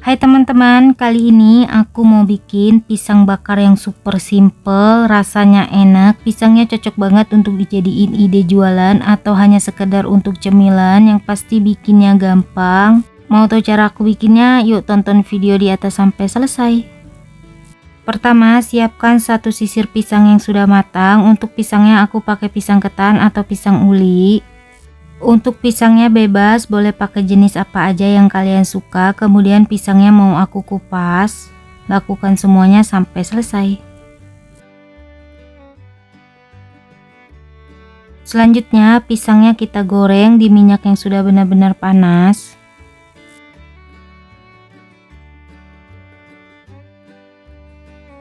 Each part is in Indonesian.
Hai teman-teman, kali ini aku mau bikin pisang bakar yang super simple, rasanya enak. Pisangnya cocok banget untuk dijadiin ide jualan atau hanya sekedar untuk cemilan, yang pasti bikinnya gampang. Mau tahu cara aku bikinnya? Yuk tonton video di atas sampai selesai. Pertama, siapkan satu sisir pisang yang sudah matang. Untuk pisangnya aku pakai pisang ketan atau pisang uli. Untuk pisangnya bebas, boleh pakai jenis apa aja yang kalian suka. Kemudian pisangnya mau aku kupas. Lakukan semuanya sampai selesai. Selanjutnya pisangnya kita goreng di minyak yang sudah benar-benar panas.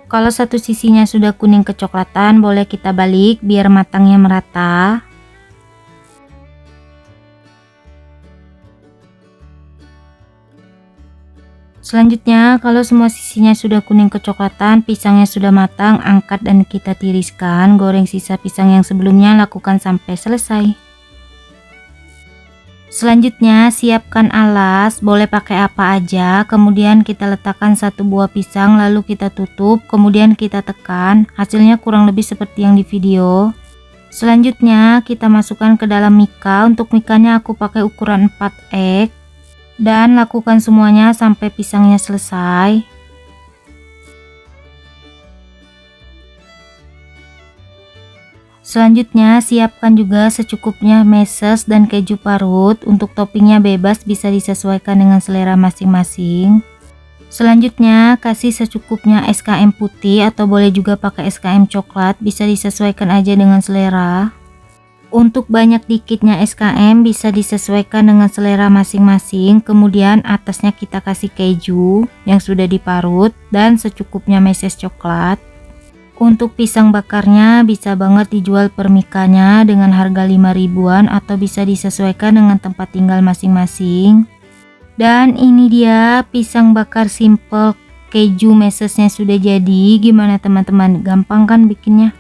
Kalau satu sisinya sudah kuning kecoklatan, boleh kita balik biar matangnya merata. Selanjutnya, kalau semua sisinya sudah kuning kecoklatan, pisangnya sudah matang, angkat dan kita tiriskan. Goreng sisa pisang yang sebelumnya, lakukan sampai selesai. Selanjutnya, siapkan alas, boleh pakai apa aja. Kemudian kita letakkan satu buah pisang, lalu kita tutup, kemudian kita tekan. Hasilnya kurang lebih seperti yang di video. Selanjutnya, kita masukkan ke dalam mika. Untuk mikanya aku pakai ukuran 4 egg. Dan lakukan semuanya sampai pisangnya selesai. Selanjutnya siapkan juga secukupnya meses dan keju parut. Untuk toppingnya bebas, bisa disesuaikan dengan selera masing-masing. Selanjutnya kasih secukupnya SKM putih atau boleh juga pakai SKM coklat, bisa disesuaikan aja dengan selera. Untuk banyak dikitnya SKM bisa disesuaikan dengan selera masing-masing. Kemudian atasnya kita kasih keju yang sudah diparut dan secukupnya meses coklat. Untuk pisang bakarnya bisa banget dijual per mikanya dengan harga 5 ribuan atau bisa disesuaikan dengan tempat tinggal masing-masing. Dan ini dia pisang bakar simple, keju mesesnya sudah jadi. Gimana teman-teman, gampang kan bikinnya?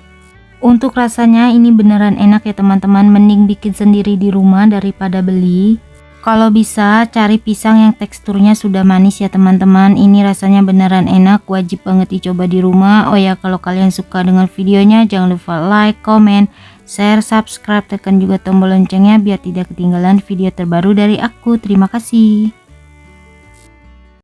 Untuk rasanya ini beneran enak ya teman-teman, mending bikin sendiri di rumah daripada beli. Kalau bisa cari pisang yang teksturnya sudah manis ya teman-teman, ini rasanya beneran enak, wajib banget dicoba di rumah. Oh ya, kalau kalian suka dengan videonya jangan lupa like, comment, share, subscribe, tekan juga tombol loncengnya biar tidak ketinggalan video terbaru dari aku. Terima kasih.